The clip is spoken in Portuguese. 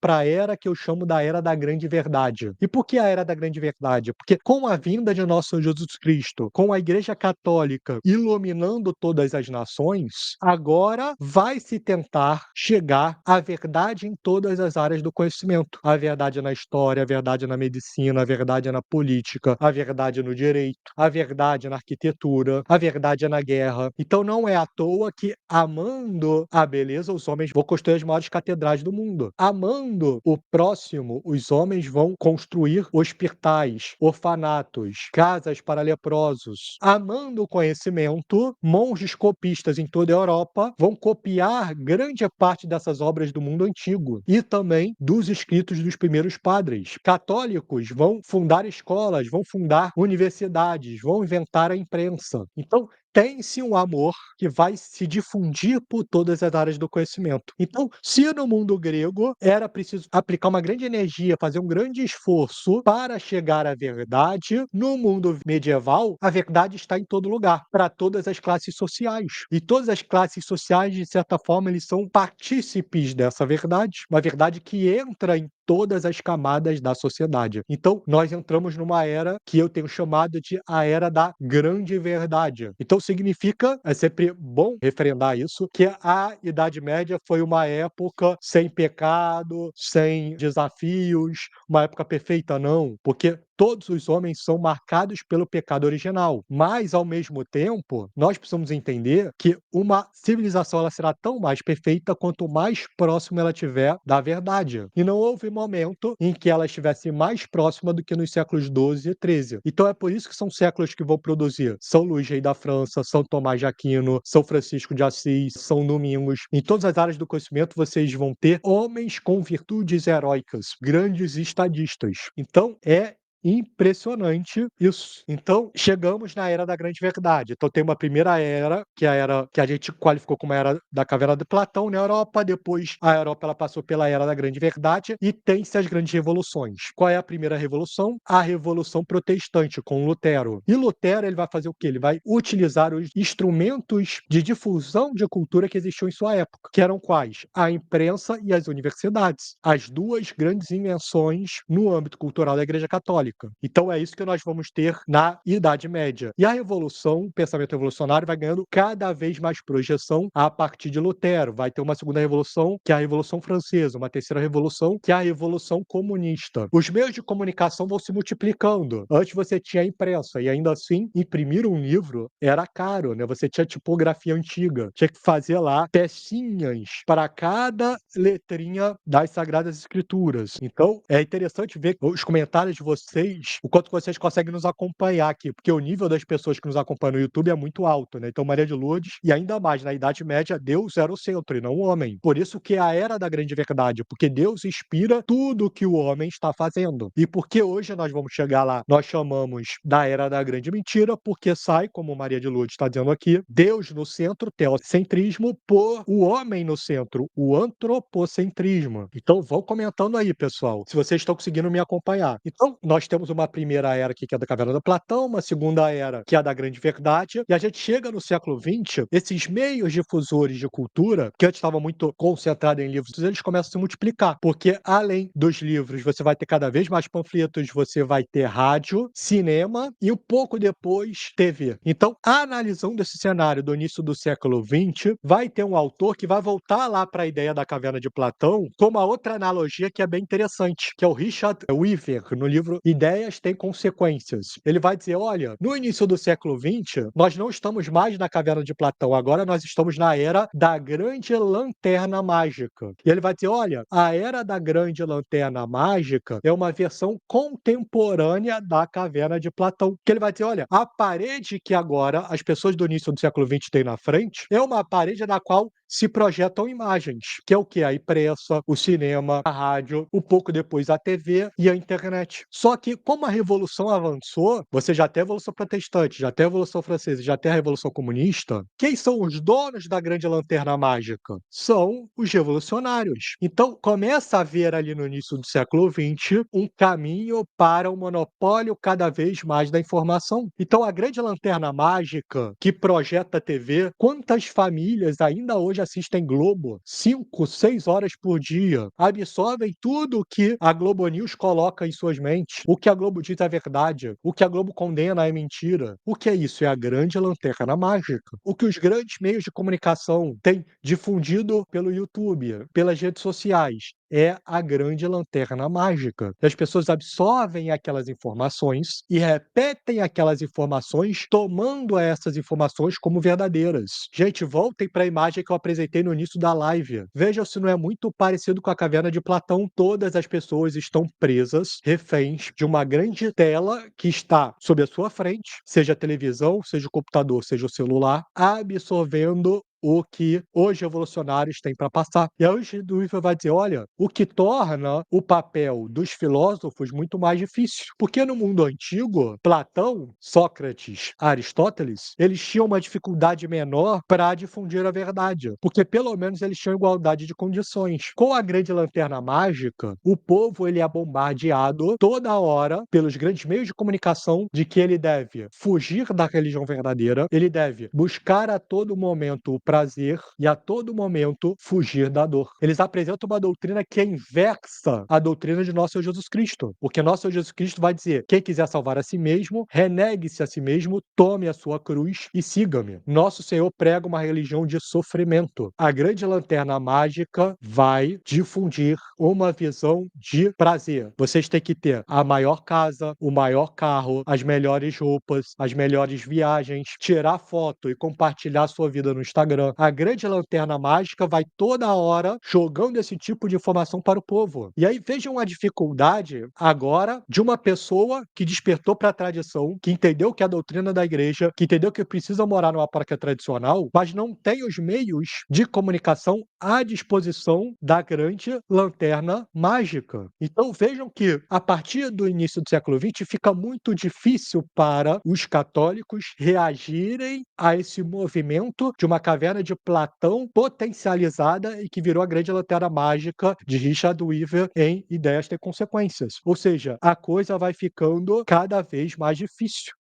para a era que eu chamo da Era da Grande Verdade. E por que a Era da Grande Verdade? Porque com a vinda de nosso Senhor Jesus Cristo, com a Igreja Católica iluminando todas as nações, agora vai se tentar chegar à verdade em todas as áreas do conhecimento. A verdade na história, a verdade na medicina, a verdade na política, a verdade no direito, a verdade na arquitetura, a verdade na guerra. Então não é à toa que, amando a beleza, os homens vão construir as maiores catedrais do mundo. Amando o próximo, os homens vão construir hospitais, orfanatos, casas para leprosos. Amando o conhecimento, monges copistas em toda a Europa vão copiar grande parte dessas obras do mundo antigo e também dos escritos dos primeiros padres. Católicos vão fundar escolas, vão fundar universidades, vão inventar a imprensa. Então, tem-se um amor que vai se difundir por todas as áreas do conhecimento. Então, se no mundo grego era preciso aplicar uma grande energia, fazer um grande esforço para chegar à verdade, no mundo medieval, a verdade está em todo lugar, para todas as classes sociais. E todas as classes sociais, de certa forma, eles são partícipes dessa verdade, uma verdade que entra em todas as camadas da sociedade. Então, nós entramos numa era que eu tenho chamado de a era da grande verdade. Então, significa, é sempre bom referendar isso, que a Idade Média foi uma época sem pecado, sem desafios, uma época perfeita, não, porque todos os homens são marcados pelo pecado original. Mas, ao mesmo tempo, nós precisamos entender que uma civilização ela será tão mais perfeita quanto mais próxima ela tiver da verdade. E não houve momento em que ela estivesse mais próxima do que nos séculos XII e XIII. Então é por isso que são séculos que vão produzir São Luís, rei da França, São Tomás de Aquino, São Francisco de Assis, São Domingos. Em todas as áreas do conhecimento vocês vão ter homens com virtudes heróicas, grandes estadistas. Então é impressionante isso. Então, chegamos na Era da Grande Verdade. Então tem uma primeira era, que é a era que a gente qualificou como a Era da Caverna de Platão na Europa, depois a Europa ela passou pela Era da Grande Verdade e tem-se as grandes revoluções. Qual é a primeira revolução? A Revolução Protestante, com Lutero. E Lutero ele vai fazer o quê? Ele vai utilizar os instrumentos de difusão de cultura que existiam em sua época, que eram quais? A imprensa e as universidades. As duas grandes invenções no âmbito cultural da Igreja Católica. Então é isso que nós vamos ter na Idade Média. E a revolução, o pensamento revolucionário vai ganhando cada vez mais projeção a partir de Lutero. Vai ter uma segunda revolução, que é a Revolução Francesa, uma terceira revolução, que é a Revolução Comunista. Os meios de comunicação vão se multiplicando. Antes você tinha a imprensa, e ainda assim, imprimir um livro era caro, né? Você tinha tipografia antiga, tinha que fazer lá pecinhas para cada letrinha das Sagradas Escrituras. Então, é interessante ver os comentários de vocês, o quanto vocês conseguem nos acompanhar aqui, porque o nível das pessoas que nos acompanham no YouTube é muito alto, né? Então, Maria de Lourdes, e ainda mais, na Idade Média, Deus era o centro e não o homem. Por isso que é a Era da Grande Verdade, porque Deus inspira tudo que o homem está fazendo. E porque hoje nós vamos chegar lá, nós chamamos da Era da Grande Mentira, porque sai, como Maria de Lourdes está dizendo aqui, Deus no centro, teocentrismo, por o homem no centro, o antropocentrismo. Então, vão comentando aí, pessoal, se vocês estão conseguindo me acompanhar. Então, nós temos uma primeira era aqui, que é da Caverna de Platão, uma segunda era, que é a da Grande Verdade, e a gente chega no século XX, esses meios difusores de cultura, que antes estavam muito concentrados em livros, eles começam a se multiplicar, porque além dos livros, você vai ter cada vez mais panfletos, você vai ter rádio, cinema e um pouco depois TV. Então, analisando esse cenário do início do século XX, vai ter um autor que vai voltar lá para a ideia da Caverna de Platão com uma outra analogia que é bem interessante, que é o Richard Weaver, no livro Ideias Têm Consequências. Ele vai dizer, olha, no início do século XX, nós não estamos mais na Caverna de Platão, agora nós estamos na era da Grande Lanterna Mágica. E ele vai dizer, olha, a era da Grande Lanterna Mágica é uma versão contemporânea da Caverna de Platão. Que ele vai dizer, olha, a parede que agora as pessoas do início do século XX têm na frente é uma parede na qual se projetam imagens, que é o que? A imprensa, o cinema, a rádio, um pouco depois a TV e a internet. Só que, como a revolução avançou, você já tem a Revolução Protestante, já tem a Revolução Francesa, já tem a Revolução Comunista, quem são os donos da Grande Lanterna Mágica? São os revolucionários. Então, começa a haver ali no início do século XX um caminho para o monopólio cada vez mais da informação. Então, a Grande Lanterna Mágica, que projeta a TV, quantas famílias ainda hoje hoje assistem Globo 5, 6 horas por dia, absorvem tudo que a Globo News coloca em suas mentes. O que a Globo diz é verdade, o que a Globo condena é mentira. O que é isso? É a grande lanterna mágica. O que os grandes meios de comunicação têm difundido pelo YouTube, pelas redes sociais, é a grande lanterna mágica. As pessoas absorvem aquelas informações e repetem aquelas informações, tomando essas informações como verdadeiras. Gente, voltem para a imagem que eu apresentei no início da live. Vejam se não é muito parecido com a caverna de Platão. Todas as pessoas estão presas, reféns de uma grande tela que está sob a sua frente, seja a televisão, seja o computador, seja o celular, absorvendo o que os revolucionários têm para passar. E aí o Duível vai dizer: olha, o que torna o papel dos filósofos muito mais difícil. Porque no mundo antigo, Platão, Sócrates, Aristóteles, eles tinham uma dificuldade menor para difundir a verdade, porque pelo menos eles tinham igualdade de condições. Com a grande lanterna mágica, o povo ele é bombardeado toda hora pelos grandes meios de comunicação de que ele deve fugir da religião verdadeira, ele deve buscar a todo momento o prazer e a todo momento fugir da dor. Eles apresentam uma doutrina que é inversa à doutrina de nosso Senhor Jesus Cristo. Porque nosso Senhor Jesus Cristo vai dizer: quem quiser salvar a si mesmo, renegue-se a si mesmo, tome a sua cruz e siga-me. Nosso Senhor prega uma religião de sofrimento. A grande lanterna mágica vai difundir uma visão de prazer. Vocês têm que ter a maior casa, o maior carro, as melhores roupas, as melhores viagens, tirar foto e compartilhar sua vida no Instagram. A grande lanterna mágica vai toda hora jogando esse tipo de informação para o povo. E aí vejam a dificuldade agora de uma pessoa que despertou para a tradição, que entendeu que é a doutrina da igreja, que entendeu que precisa morar numa paróquia tradicional, mas não tem os meios de comunicação à disposição da grande lanterna mágica. Então vejam que a partir do início do século XX fica muito difícil para os católicos reagirem a esse movimento de uma caverna de Platão potencializada e que virou a grande lanterna mágica de Richard Weaver em Ideias Têm Consequências. Ou seja, a coisa vai ficando cada vez mais difícil.